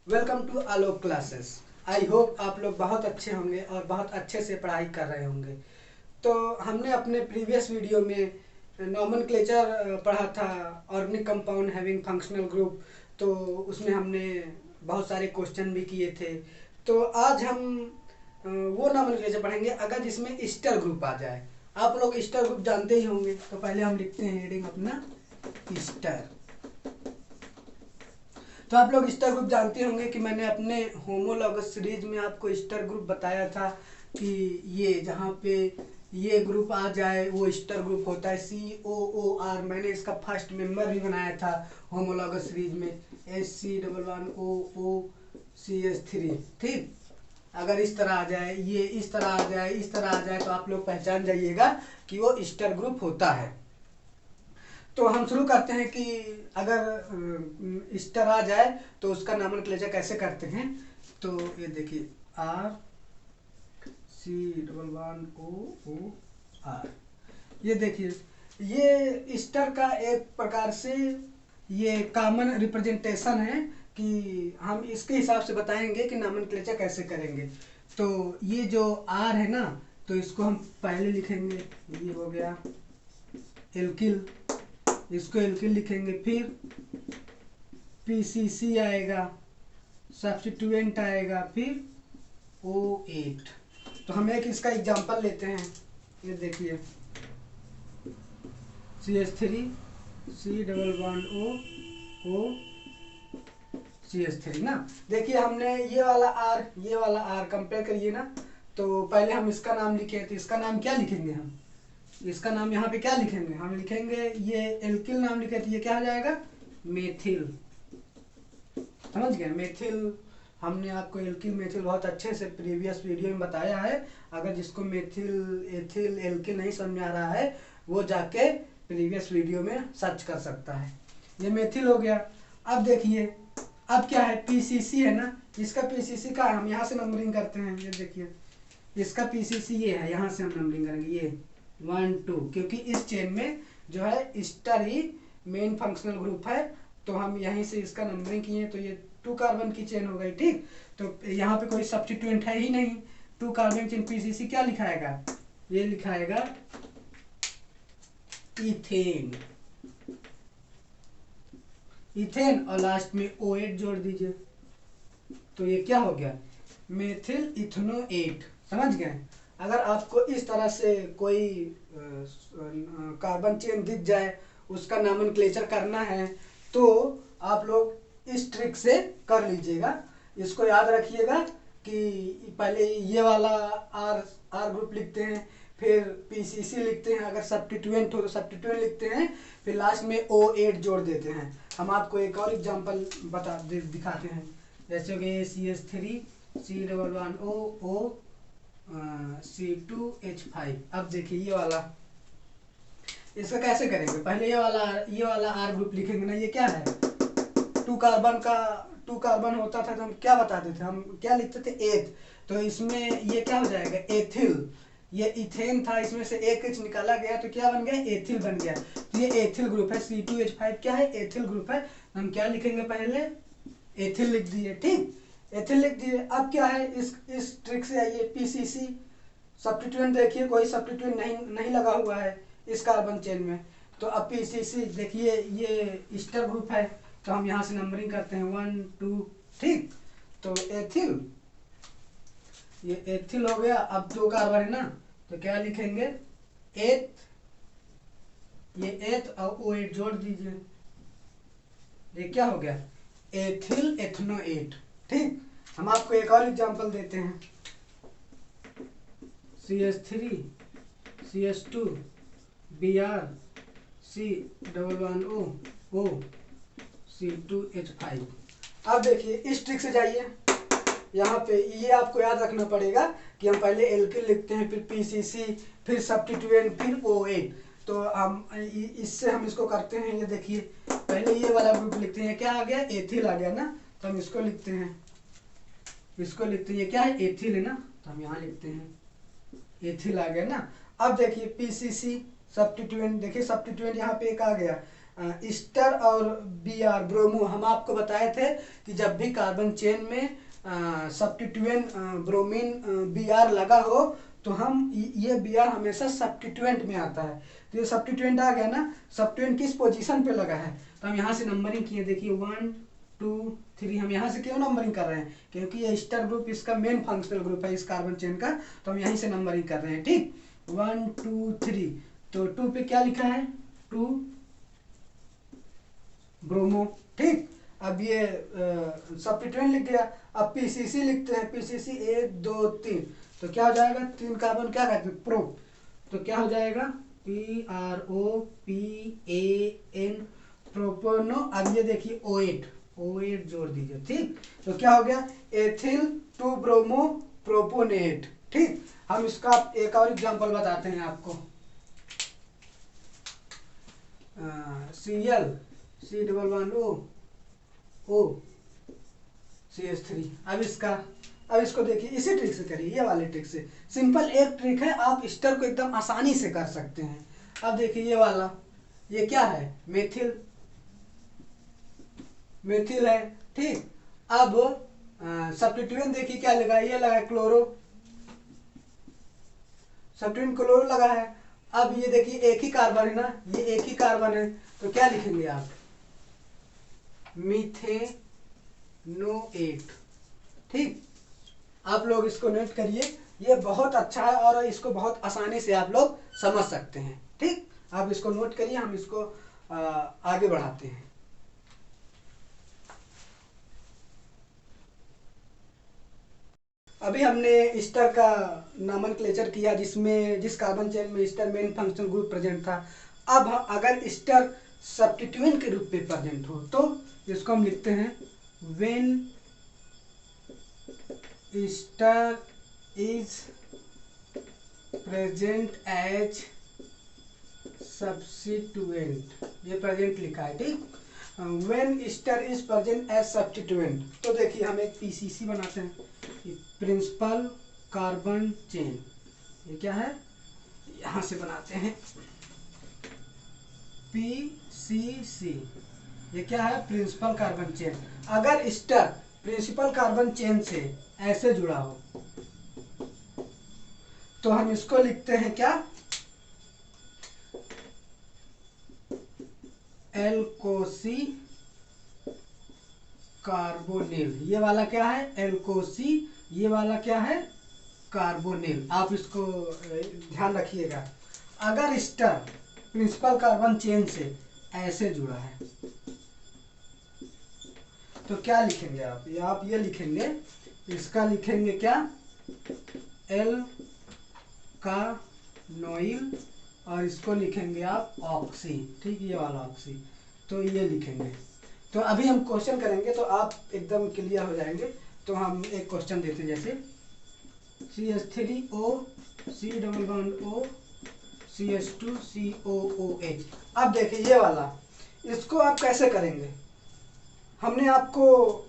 Welcome to Alok classes. I hope आप लोग बहुत अच्छे होंगे और बहुत अच्छे से पढ़ाई कर रहे होंगे। तो हमने अपने प्रीवियस वीडियो में नॉमेनक्लेचर पढ़ा था, organic compound having functional group. तो उसमें हमने बहुत सारे क्वेश्चन भी किए थे। तो आज हम वो नॉमेनक्लेचर पढ़ेंगे अगर जिसमें ईस्टर ग्रुप आ जाए। आप लोग ईस्टर ग्रुप जानते ही होंगे, तो पहले हम लिखते हैं हेडिंग अपना ईस्टर। तो आप लोग ईस्टर ग्रुप जानते होंगे कि मैंने अपने होमोलॉगस सीरीज में आपको ईस्टर ग्रुप बताया था कि ये जहाँ पे ये ग्रुप आ जाए वो ईस्टर ग्रुप होता है, COOR। मैंने इसका फर्स्ट मेंबर भी बनाया था होमोलॉगस सीरीज में, SC11OOCH3। ठीक, अगर इस तरह आ जाए, ये इस तरह आ जाए, इस तरह आ जाए, तो आप लोग पहचान जाइएगा कि वो ईस्टर ग्रुप होता है। तो हम शुरू करते हैं कि अगर ईस्टर आ जाए तो उसका नॉमेनक्लेचर कैसे करते हैं। तो ये देखिए, RC11OOR। ये देखिए, ये ईस्टर का एक प्रकार से ये कॉमन रिप्रेजेंटेशन है कि हम इसके हिसाब से बताएंगे कि नॉमेनक्लेचर कैसे करेंगे। तो ये जो R है ना, तो इसको हम पहले लिखेंगे, ये हो गया एल्किल, इसको एल्किल लिखेंगे। फिर PCC आएगा, सब्स्टिट्यूएंट आएगा, फिर O8। तो हम एक इसका एग्जांपल लेते हैं। ये देखिए, CH3 C11O ना। देखिए हमने ये वाला R कंपेयर करिए ना। तो पहले हम इसका नाम लिखे, तो इसका नाम क्या लिखेंगे हम, इसका नाम यहाँ पे क्या लिखेंगे, हम लिखेंगे ये एल्किल नाम लिखे, तो ये क्या हो जाएगा, मेथिल। समझ गए, मेथिल। हमने आपको एल्किल मेथिल बहुत अच्छे से प्रीवियस वीडियो में बताया है। अगर जिसको मेथिल एथिल एल्किल नहीं समझ में आ रहा है, वो जाके प्रीवियस वीडियो में सर्च कर सकता है। ये मेथिल हो गया। अब देखिए, अब क्या है, PCC है ना। इसका PCC का हम यहाँ से नंबरिंग करते हैं। ये देखिए, इसका PCC ये है, यहाँ से हम नंबरिंग करेंगे, ये 1 2, क्योंकि इस चेन में जो है ईस्टर ही मेन फंक्शनल ग्रुप है। तो हम यहीं से इसका नंबरिंग किए, तो ये 2 कार्बन की चेन हो गई। ठीक, तो यहाँ पे कोई सब्स्टिट्यूएंट है ही नहीं। 2 कार्बन चेन PCC क्या लिखाएगा, ये लिखाएगा इथेन। इथेन और लास्ट में O8 जोड़ दीजिए, तो ये क्या हो गया, मेथिल इथनोएट। समझ गए। अगर आपको इस तरह से कोई कार्बन चेन दिख जाए, उसका नॉमेनक्लेचर करना है, तो आप लोग इस ट्रिक से कर लीजिएगा। इसको याद रखिएगा कि पहले ये वाला आर ग्रुप लिखते हैं, फिर PCC लिखते हैं, अगर सब्स्टिट्यूएंट हो तो सब्स्टिट्यूएंट लिखते हैं, फिर लास्ट में O8 जोड़ देते हैं। हम आपको एक और एग्जांपल दिखाते हैं। जैसे कि CH3 C11OO C2H5। अब देखिए ये वाला, इसका कैसे करेंगे, पहले ये वाला R ग्रुप लिखेंगे ना। ये क्या है, 2 कार्बन का 2 कार्बन होता था, तो हम क्या बताते थे, हम क्या लिखते थे, एथ। तो इसमें ये क्या हो जाएगा, एथिल। ये इथेन था, इसमें से एक H निकाला गया, तो क्या बन गया, एथिल बन गया। तो ये एथिल ग्रुप है। C2H5 क्या है, एथिल ग्रुप है। हम क्या लिखेंगे, पहले एथिल लिख दिए। ठीक, एथिल लिख दिए। अब क्या है, इस ट्रिक से आइए, PCC सब्स्टिट्यूएंट देखिए, कोई सब्स्टिट्यूएंट नहीं लगा हुआ है इस कार्बन चेन में। तो अब PCC देखिए, ये ईस्टर ग्रुप है, तो हम यहाँ से नंबरिंग करते हैं 1 2। ठीक, तो एथिल, ये एथिल हो गया। अब 2 कार्बन है ना, तो क्या लिखेंगे, एथ, ये एथ और O8 जोड़ दीजिए, ये क्या हो गया, एथिल एथनोएट। ठीक, हम आपको एक और एग्जांपल देते हैं। CH3 CH2 Br C11O C2H5। अब देखिए, इस ट्रिक से जाइए, यहाँ पे ये आपको याद रखना पड़ेगा कि हम पहले एल्किल लिखते हैं, फिर PCC, फिर सब्स्टिट्यूएंट, फिर O8। तो हम इससे हम इसको करते हैं। ये देखिए, पहले ये वाला ग्रुप लिखते हैं, क्या आ गया, एथिल आ गया ना, तो हम इसको लिखते हैं, इसको लिखते हैं, ये क्या है, एथिल है ना, तो हम यहाँ लिखते हैं एथिल आ गया ना। अब देखिए PCC सब्स्टिट्यूएंट, देखिए सब्स्टिट्यूएंट यहाँ पे एक आ गया। ईस्टर और Br ब्रोमो, हम आपको बताए थे कि जब भी कार्बन चेन में सब्स्टिट्यूएंट ब्रोमीन Br लगा हो तो हम ये Br हमेशा सब्स्टिट्यूएंट में आता है। तो ये सब्स्टिट्यूएंट आ गया ना, सब्स्टिट्यूएंट किस पोजीशन पे लगा है, तो हम यहाँ से नंबरिंग किए, देखिए 1 2 3। हम यहाँ से क्यों नंबरिंग कर रहे हैं, क्योंकि ये ईस्टर ग्रुप इसका मेन फंक्शनल ग्रुप है इस कार्बन चेन का, तो हम यहीं से नंबरिंग कर रहे हैं। ठीक, 1 2 3। तो 2 पे क्या लिखा है, 2 ब्रोमो। ठीक, अब ये सब्स्टिट्यूएंट लिख गया। अब पीसीसी लिखते हैं, पीसीसी 1 2 3, तो क्या हो जाएगा, 3 कार्बन क्या कहते हैं, प्रो, तो क्या हो जाएगा PROPAN, प्रोपोनो। अब ये देखिए O8 जोड़ दीजिए। ठीक, तो क्या हो गया, एथिल 2 ब्रोमो प्रोपोनेट। ठीक, हम इसका एक और एग्जांपल बताते हैं आपको, Cl CH3। अब इसको देखिए, इसी ट्रिक से करिए, ये वाले ट्रिक से। सिंपल एक ट्रिक है, आप ईस्टर को एकदम आसानी से कर सकते हैं। अब देखिए ये वाला, ये क्या है, मेथिल है। ठीक, अब सब्स्टिट्यूएंट देखिए क्या लगा, ये लगा क्लोरो, सब्स्टिट्यूएंट क्लोरो लगा है। अब ये देखिए एक ही कार्बन है ना, ये एक ही कार्बन है, तो क्या लिखेंगे आप, मीथेनोएट। ठीक, आप लोग इसको नोट करिए, ये बहुत अच्छा है और इसको बहुत आसानी से आप लोग समझ सकते हैं। ठीक, आप इसको नोट करिए, हम इसको आगे बढ़ाते हैं। अभी हमने ईस्टर का नॉमेनक्लेचर किया, जिस कार्बन चेन में Easter main functional group present था। अब अगर ईस्टर सब्स्टिट्यूएंट के रूप में प्रेजेंट हो तो इसको हम लिखते हैं when ester is present as substituent, ये प्रेजेंट लिखा है। ठीक, when ester is present as substituent, तो देखिए हम एक पीसीसी बनाते हैं, प्रिंसिपल कार्बन चेन। ये क्या है, यहां से बनाते हैं पीसीसी, ये क्या है, प्रिंसिपल कार्बन चेन। अगर ईस्टर प्रिंसिपल कार्बन चेन से ऐसे जुड़ा हो तो हम इसको लिखते हैं क्या, एल्कोसी कार्बोनिल। ये वाला क्या है, एल्कोसी, ये वाला क्या है, कार्बोनिल। आप इसको ध्यान रखिएगा। अगर ईस्टर प्रिंसिपल कार्बन चेन से ऐसे जुड़ा है तो क्या लिखेंगे आप ये लिखेंगे, इसका लिखेंगे क्या, एल का नोइल, और इसको लिखेंगे आप ऑक्सी। ठीक, ये वाला ऑक्सी, तो ये लिखेंगे। तो अभी हम क्वेश्चन करेंगे तो आप एकदम क्लियर हो जाएंगे। तो हम एक क्वेश्चन देते हैं, जैसे CH3O C⋯O CH2 COOH। अब देखिए ये वाला, इसको आप कैसे करेंगे, हमने आपको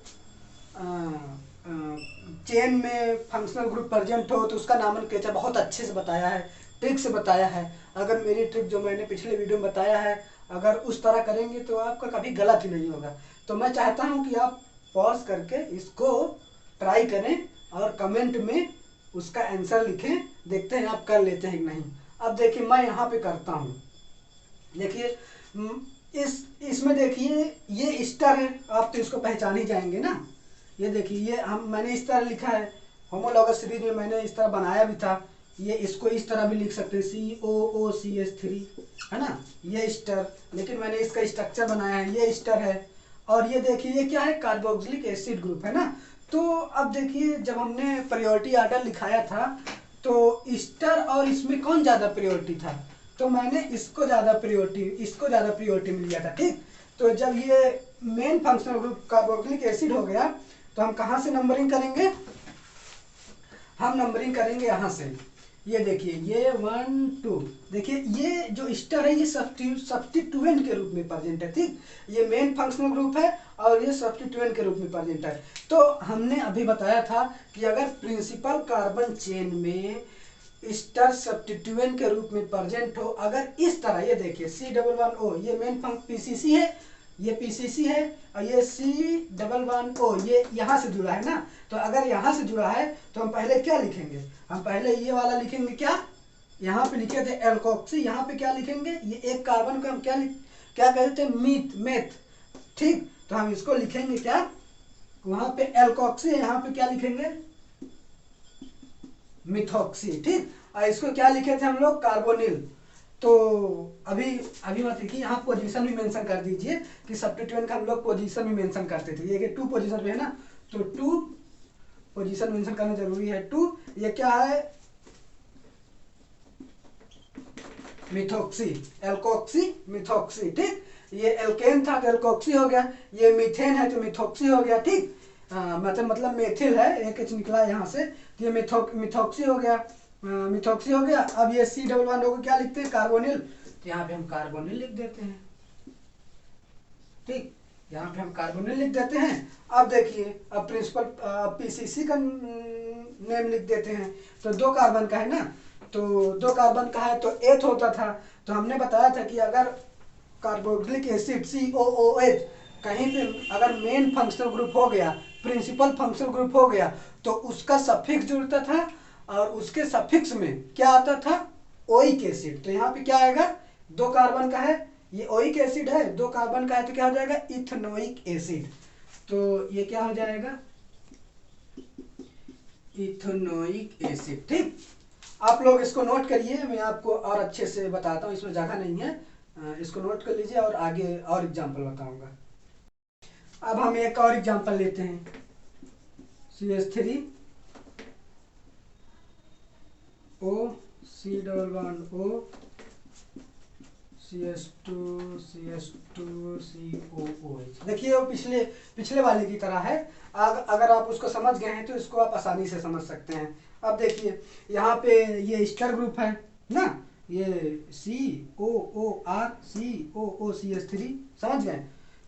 चेन में फंक्शनल ग्रुप प्रेजेंट हो तो उसका नॉमेनक्लेचर बहुत अच्छे से बताया है, ट्रिक से बताया है। अगर मेरी ट्रिक जो मैंने पिछले वीडियो में बताया है, अगर उस तरह करेंगे तो आपका कभी गलत ही नहीं होगा। तो मैं चाहता हूं कि आप पॉज करके इसको ट्राई करें और कमेंट में उसका आंसर लिखें, देखते हैं आप कर लेते हैं कि नहीं। अब देखिए मैं यहाँ पे करता हूँ, देखिए इसमें देखिए ये ईस्टर है, आप तो इसको पहचान ही जाएंगे ना। ये देखिए ये मैंने इस तरह लिखा है, होमोलॉगस सीरीज में मैंने इस तरह बनाया भी था। ये इसको इस तरह भी लिख सकते हैं COOCH3, है ना, ये ईस्टर, लेकिन मैंने इसका स्ट्रक्चर बनाया है, ये ईस्टर है। और ये देखिए ये क्या है, कार्बोक्सिलिक एसिड ग्रुप है ना। तो अब देखिए जब हमने प्रायोरिटी ऑर्डर लिखाया था तो ईस्टर और इसमें कौन ज़्यादा प्रायोरिटी था, तो मैंने इसको ज़्यादा प्रायोरिटी में लिया था। ठीक, तो जब ये main functional group carboxylic acid हो गया तो हम कहाँ से नंबरिंग करेंगे, हम नंबरिंग करेंगे यहाँ से। ये देखिए ये 1 2, देखिए ये जो ईस्टर है ये सब्स्टिट्यूएंट के रूप में प्रेजेंट है। ठीक, ये मेन फंक्शनल ग्रुप है और ये सब्स्टिट्यूएंट के रूप में प्रेजेंट है। तो हमने अभी बताया था कि अगर प्रिंसिपल कार्बन चेन में स्टर सब्स्टिट्यूएंट के रूप में प्रेजेंट हो अगर इस तरह, ये देखिए C11O ये मेन फंक्शन पीसीसी है, ये पीसीसी है, और ये C11O ये यहाँ से जुड़ा है ना। तो अगर यहाँ से जुड़ा है तो हम पहले क्या लिखेंगे, हम पहले ये वाला लिखेंगे, क्या यहाँ पे लिखे थे एल्कोक्सी, यहाँ पे क्या लिखेंगे, ये एक कार्बन का हम क्या कहते थे, मेथ। ठीक, तो हम इसको लिखेंगे क्या, वहां पे एल्कोक्सी है, यहाँ पे क्या लिखेंगे, मिथॉक्सी। ठीक, और इसको क्या लिखे थे हम लोग, कार्बोनिल। तो अभी मत लिखिए, यहाँ पोजीशन भी मेंशन कर दीजिए कि सब्स्टिट्यूएंट का हम लोग पोजीशन भी मेंशन करते थे। ये 2 पोजीशन पे है ना, तो 2 पोजीशन मेंशन करना जरूरी है। 2 ये क्या है, मिथॉक्सी, एल्कोक्सी मिथॉक्सी। ठीक, ये एल्केन था तो एल्कोक्सी हो गया, ये मीथेन है तो मिथॉक्सी हो गया। ठीक, मतलब मेथिल है, एक एच निकला यहाँ से, तो ये मिथॉक्सी हो गया, मिथॉक्सी हो गया। अब ये C11O को क्या लिखते हैं, कार्बोनिल, तो यहाँ पे हम कार्बोनिल लिख देते हैं। ठीक, यहाँ पे हम कार्बोनिल लिख देते हैं। अब देखिए, अब प्रिंसिपल पीसीसी का नेम लिख देते हैं। तो 2 कार्बन का है ना, तो 2 कार्बन का है तो एथ होता था। तो हमने बताया था कि अगर कार्बोक्सिलिक एसिड COOH कहीं पे अगर मेन फंक्शनल ग्रुप हो गया, प्रिंसिपल फंक्शनल ग्रुप हो गया, तो उसका सफिक्स जुड़ता था और उसके सफिक्स में क्या आता था, ओइक एसिड। तो यहाँ पे क्या आएगा, 2 कार्बन का है, ये ओइक एसिड है, 2 कार्बन का है तो क्या हो जाएगा, इथेनोइक एसिड। तो ये क्या हो जाएगा, इथेनोइक एसिड। ठीक, आप लोग इसको नोट करिए, मैं आपको और अच्छे से बताता हूँ, इसमें जगह नहीं है, इसको नोट कर लीजिए और आगे और एग्जाम्पल बताऊंगा। अब हम एक और एग्जाम्पल लेते हैं, CH3O C11O CH2COOH। देखिए वो पिछले वाले की तरह है। अगर आप उसको समझ गए हैं तो इसको आप आसानी से समझ सकते हैं। अब देखिए यहाँ पे ये स्टर ग्रुप है ना, ये COOR COOCH3, समझ गए।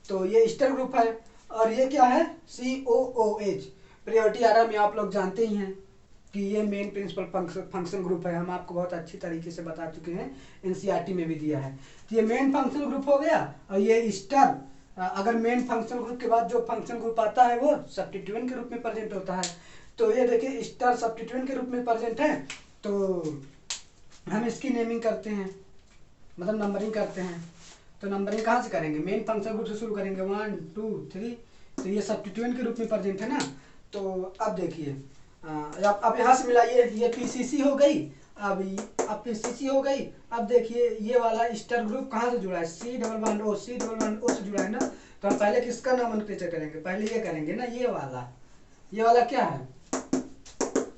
तो ये स्टर ग्रुप है और ये क्या है, COOH। प्रायोरिटी आर्डर में आप लोग जानते ही हैं कि ये मेन प्रिंसिपल फंक्शन ग्रुप है, हम आपको बहुत अच्छी तरीके से बता चुके हैं, एनसीईआरटी में भी दिया है। तो ये मेन फंक्शन ग्रुप हो गया और ये स्टर, अगर मेन फंक्शन ग्रुप के बाद जो फंक्शन ग्रुप आता है वो सब्स्टिट्यूएंट के रूप में प्रेजेंट होता है। तो ये देखिए स्टर सब्स्टिट्यूएंट के रूप में प्रेजेंट है, तो हम इसकी नेमिंग करते हैं, मतलब नंबरिंग करते हैं। तो नंबरिंग कहाँ से करेंगे, मेन फंक्शन ग्रुप से शुरू करेंगे, 1 2 3। तो ये सब्स्टिट्यूएंट के रूप में प्रेजेंट है ना। तो अब देखिए, अब यहाँ से मिलाइए, ये पीसीसी हो गई, अब पीसीसी हो गई। अब देखिए ये वाला स्टर ग्रुप कहाँ से जुड़ा है, C11O से जुड़ा है ना। तो हम पहले किसका नोमेनक्लेचर करेंगे, पहले ये करेंगे ना, ये वाला क्या है,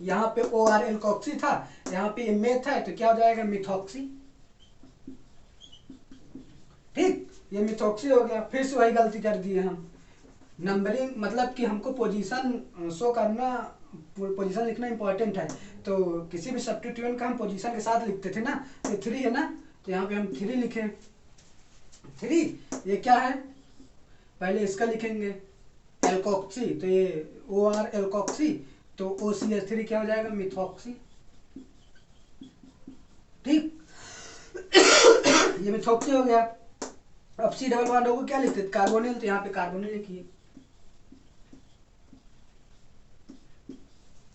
यहाँ पे OR एल्कोक्सी था, यहाँ पे मेथ है, तो क्या हो जाएगा, मिथॉक्सी। ठीक, ये मिथॉक्सी हो गया। फिर से वही गलती कर दी है हम, नंबरिंग मतलब कि हमको पोजीशन शो करना, पोजीशन लिखना इंपॉर्टेंट है। तो किसी भी सब्स्टिट्यूएंट का हम पोजीशन के साथ लिखते थे ना, तो 3 है ना, तो यहाँ पे हम 3 लिखे। 3 ये क्या है, पहले इसका लिखेंगे एल्कोक्सी, तो ये OR एल्कोक्सी, तो OCH3 क्या हो जाएगा, मिथॉक्सी। ठीक ये मिथॉक्सी हो गया। अब C11O को क्या लिखते थे, कार्बोनिल, तो यहाँ पे कार्बोनिल लिखिए।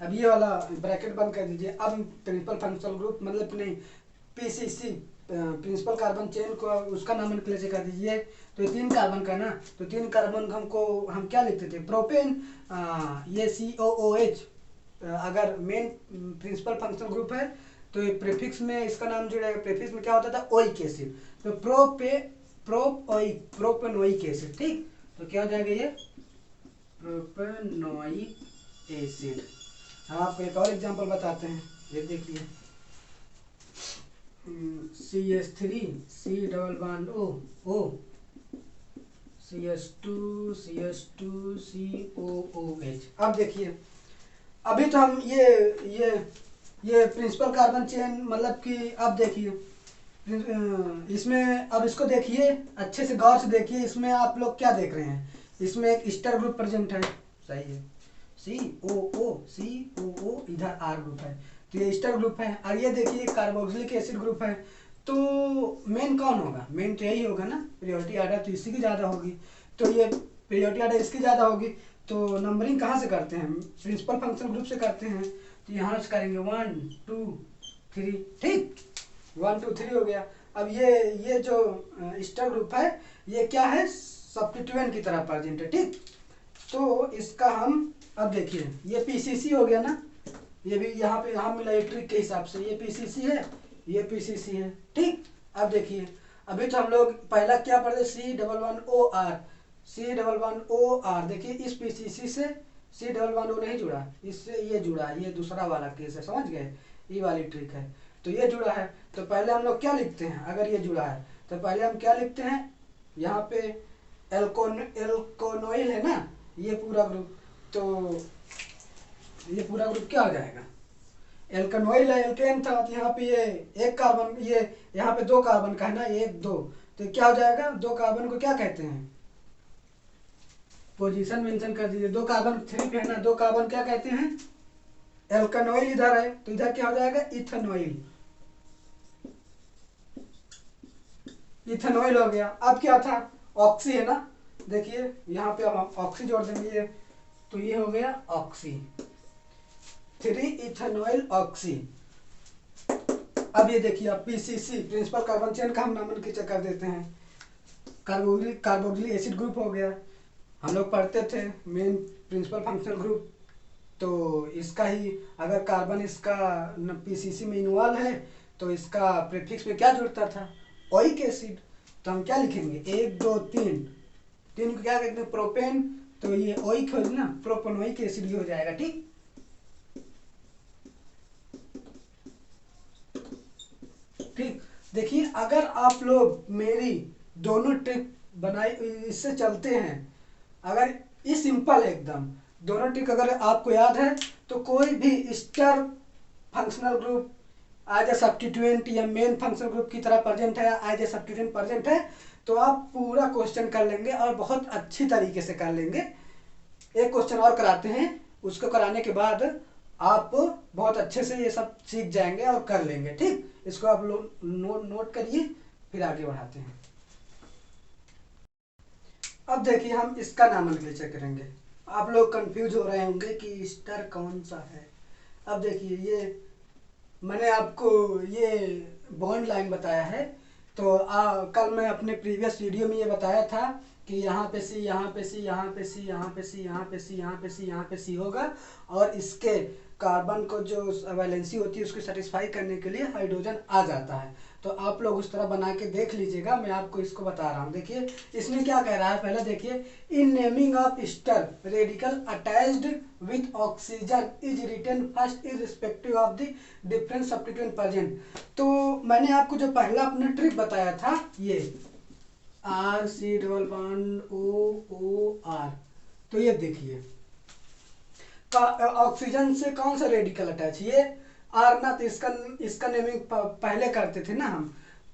अब ये वाला ब्रैकेट बंद कर दीजिए। अब प्रिंसिपल फंक्शनल ग्रुप मतलब नहीं, पीसीसी प्रिंसिपल कार्बन चेन को उसका नोमेनक्लेचर कर दीजिए। तो 3 कार्बन का ना, तो 3 कार्बन हम क्या लिखते थे, प्रोपेन, ये COOH। अगर मेन प्रिंसिपल फंक्शनल ग्रुप है तो ये प्रीफिक्स में इसका नाम जुड़ेगा, प्रीफिक्स में क्या होता था, ओइक एसिड, तो प्रोपेनोइक एसिड। ठीक, तो क्या हो जाएगा, ये प्रोपेनोइक एसिड। हम आपको एक और एग्जांपल बताते हैं, ये देखिए CH3 C11O CH2 COOH। अब देखिए, अभी तो हम ये प्रिंसिपल कार्बन चेन मतलब कि, अब देखिए इसमें, अब इसको देखिए अच्छे से गौर से देखिए, इसमें आप लोग क्या देख रहे हैं, इसमें एक स्टर ग्रुप प्रेजेंट है, सही है, COO इधर R ग्रुप है। तो ये ईस्टर ग्रुप है। और ये देखिए कार्बोक्सिलिक एसिड ग्रुप है। तो मेन कौन होगा? मेन तो यही होगा ना, पीरियोडिक ऑर्डर तो इसी की ज़्यादा होगी। तो ये पीरियोडिक ऑर्डर इसकी ज़्यादा होगी। तो नंबरिंग कहाँ से करते हैं? प्रिंसिपल फंक्शन ग्रुप से करते हैं। तो यहाँ से करेंगे 1 2 3, ठीक, 1 2 3 हो गया। अब ये जो ईस्टर ग्रुप है ये क्या है? सब्स्टिट्यूएंट की तरह प्रेजेंट है, ठीक। तो इसका हम अब देखिए ये पीसीसी हो गया ना, ये भी यहाँ पे यहाँ मिला ट्रिक के हिसाब से, ये पीसीसी है, ये पीसीसी है, ठीक। अब देखिए अभी तो हम लोग पहला क्या पढ़े? C11OR, C11OR। देखिए इस पीसीसी से C11O नहीं जुड़ा, इससे ये जुड़ा है, ये दूसरा वाला केस है, समझ गए? ये वाली ट्रिक है। तो ये जुड़ा है, तो पहले हम लोग क्या लिखते हैं? अगर ये जुड़ा है तो पहले हम क्या लिखते हैं? यहाँ पे एल्कोनोइल है ना, ये पूरा ग्रुप। तो ये पूरा ग्रुप क्या हो जाएगा? एल्केनोइल है, एल्केन था, तो यहाँ पे ये एक कार्बन, ये यहाँ पे 2 कार्बन का है ना, 1 2, तो क्या हो जाएगा? 2 कार्बन को क्या कहते हैं? पोजीशन मेंशन कर दीजिए। 2 कार्बन 3 पे है ना, 2 कार्बन क्या कहते हैं? एल्केनोइल इधर है, तो इधर क्या हो जाएगा? इथेनॉइल, इथेनॉइल हो गया। अब क्या था? ऑक्सी है ना, देखिए यहाँ पे हम ऑक्सी जोड़ देंगे, तो ये हो गया ऑक्सी, 3 इथेनॉइल ऑक्सी। अब ये देखिए अब पीसीसी, प्रिंसिपल कार्बन चेन का हम नामांकित कर देते हैं, कार्बोक्सिलिक एसिड ग्रुप हो गया। हम लोग पढ़ते थे मेन प्रिंसिपल फंक्शनल ग्रुप, तो इसका ही अगर कार्बन इसका पीसीसी में इन्वॉल्व है तो इसका प्रीफिक्स में क्या जुड़ता था? Oic acid. तो हम क्या लिखेंगे? 1 2 3, 3 को क्या कहते हैं? प्रोपेन। तो ये ओइक हो ना, प्रोपेनोइक एसिड ही हो जाएगा, ठीक। ठीक, देखिए अगर आप लोग मेरी दोनों ट्रिक बनाई इससे चलते हैं, अगर ये सिंपल है एकदम, दोनों ट्रिक अगर आपको याद है तो कोई भी ester functional group as a substituent या मेन फंक्शनल ग्रुप की तरह प्रेजेंट है, एज ए सब्स्टिट्यूएंट प्रेजेंट है, तो आप पूरा क्वेश्चन कर लेंगे और बहुत अच्छी तरीके से कर लेंगे। एक क्वेश्चन और कराते हैं, उसको कराने के बाद आप बहुत अच्छे से ये सब सीख जाएंगे और कर लेंगे, ठीक। इसको आप लोग नोट करिए, फिर आगे बढ़ाते हैं। अब देखिए हम इसका नामकरण करेंगे। आप लोग कंफ्यूज हो रहे होंगे कि ईस्टर कौन सा है। अब देखिए ये मैंने आपको ये बॉन्ड लाइन बताया है, तो कल मैं अपने प्रीवियस वीडियो में ये बताया था कि यहाँ पे सी, यहाँ पे सी, यहाँ पे सी, यहाँ पे सी, यहाँ पे सी, यहाँ पे सी, यहाँ पे सी होगा, और इसके कार्बन को जो वैलेंसी होती है उसको सेटिस्फाई करने के लिए हाइड्रोजन आ जाता है। तो आप लोग उस तरह बना के देख लीजिएगा, मैं आपको इसको बता रहा हूँ। देखिए इसमें क्या कह रहा है, पहले देखिए, in naming of ester radical attached with oxygen is written first irrespective of the different substituent present. तो मैंने आपको जो पहला अपना ट्रिक बताया था, ये RC डबल बॉन्ड OOR, तो ये देखिए ऑक्सीजन से कौन सा रेडिकल अटैच, ये आर ना, तो इसका नेमिंग पहले करते थे ना हम।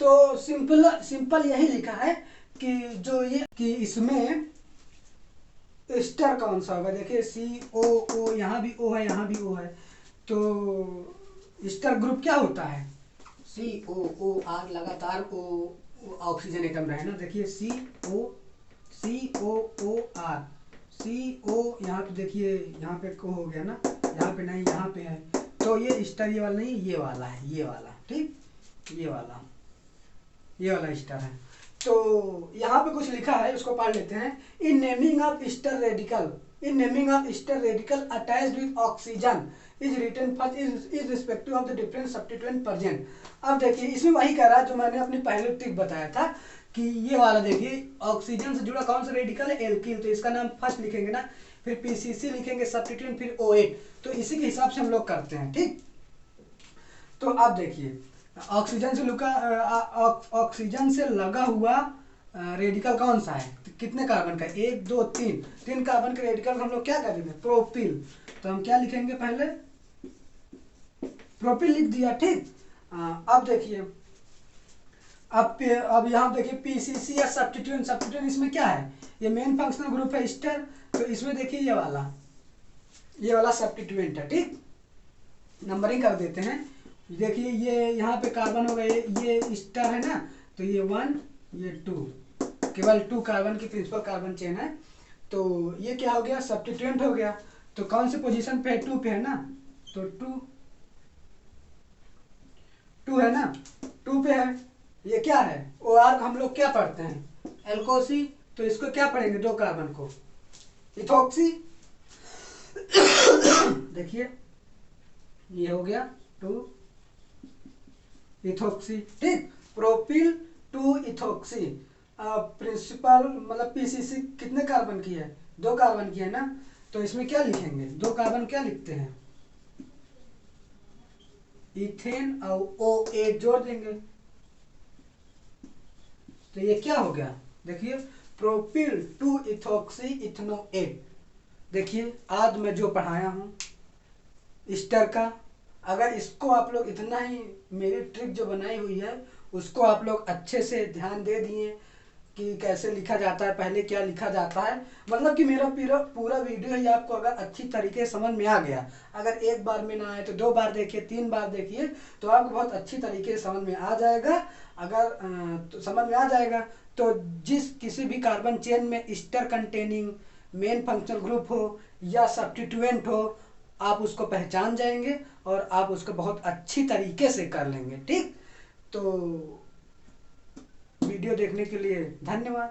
तो सिंपल यही लिखा है कि जो ये कि इसमें ईस्टर कौन सा होगा। देखिए COO, यहाँ भी O है, यहाँ भी O है, तो ईस्टर ग्रुप क्या होता है? COOR, लगातार O ऑक्सीजन एटम रहे ना। देखिए COOR, CO यहाँ पे देखिए, यहाँ पे को हो गया ना, यहाँ पे नहीं, यहाँ पे है, तो ये ईस्टर ये वाला नहीं, ये वाला है, ये वाला, ठीक, ये वाला ईस्टर है। तो यहाँ पे कुछ लिखा है, उसको पढ़ लेते हैं। In naming of ester radical attached with oxygen is written first irrespective of the different substituent present. अब देखिए इसमें वही कह रहा है जो मैंने अपनी पहले ट्रिक बताया था कि ये वाला देखिए ऑक्सीजन से जुड़ा कौन सा रेडिकल है? एल्कीन, तो इसका नाम फर्स्ट लिखेंगे ना, फिर पीसीसी लिखेंगे सब्स्टिट्यूएंट, फिर OH। तो इसी के हिसाब से हम लोग करते हैं, ठीक। तो अब देखिए ऑक्सीजन से लगा हुआ रेडिकल कौन सा है? तो कितने कार्बन का? 1 2 3 कार्बन के रेडिकल हम लोग क्या कर देंगे? प्रोपिल। तो हम क्या लिखेंगे? पहले प्रोपिल लिख दिया, ठीक। अब देखिए अब यहाँ देखिए पीसीसी या सब्स्टिट्यूएंट इसमें क्या है? ये मेन फंक्शनल ग्रुप है ईस्टर, तो इसमें देखिए ये वाला सब्स्टिट्यूएंट है, ठीक। नंबरिंग कर देते हैं। देखिए ये यहाँ पे कार्बन हो गए, ये स्टार है ना, तो ये 1 ये 2, केवल 2 कार्बन की प्रिंसिपल कार्बन चेन है। तो ये क्या हो गया, सब्स्टिट्यूएंट हो गया। तो कौन सी पोजीशन पे है, 2 पे है ना, तो 2 है ना, 2 पे है। ये क्या है, ओ आर हम लोग क्या पढ़ते हैं, एल्कोसी, तो इसको क्या पढ़ेंगे, 2 कार्बन को इथॉक्सी। देखिए ये हो गया 2 इथॉक्सी, ठीक। प्रोपिल 2 इथॉक्सी, प्रिंसिपल मतलब पीसीसी कितने कार्बन की है, 2 कार्बन की है ना, तो इसमें क्या लिखेंगे, 2 कार्बन क्या लिखते हैं, इथेन और ओ ए जोड़ देंगे, तो ये क्या हो गया, देखिए प्रोपिल 2 इथॉक्सी इथेनोएट। देखिए आज मैं जो पढ़ाया हूँ ईस्टर का, अगर इसको आप लोग इतना ही, मेरी ट्रिक जो बनाई हुई है उसको आप लोग अच्छे से ध्यान दे दिए कि कैसे लिखा जाता है, पहले क्या लिखा जाता है, मतलब कि मेरा पूरा पूरा वीडियो ही आपको अगर अच्छी तरीके से समझ में आ गया, अगर एक बार में ना आए तो 2 बार देखिए, 3 बार देखिए, तो आपको बहुत अच्छी तरीके से समझ में आ जाएगा। अगर तो समझ में आ जाएगा तो जिस किसी भी कार्बन चेन में Easter containing main functional group हो या सब्स्टिट्यूएंट हो, आप उसको पहचान जाएंगे और आप उसको बहुत अच्छी तरीके से कर लेंगे, ठीक। तो वीडियो देखने के लिए धन्यवाद।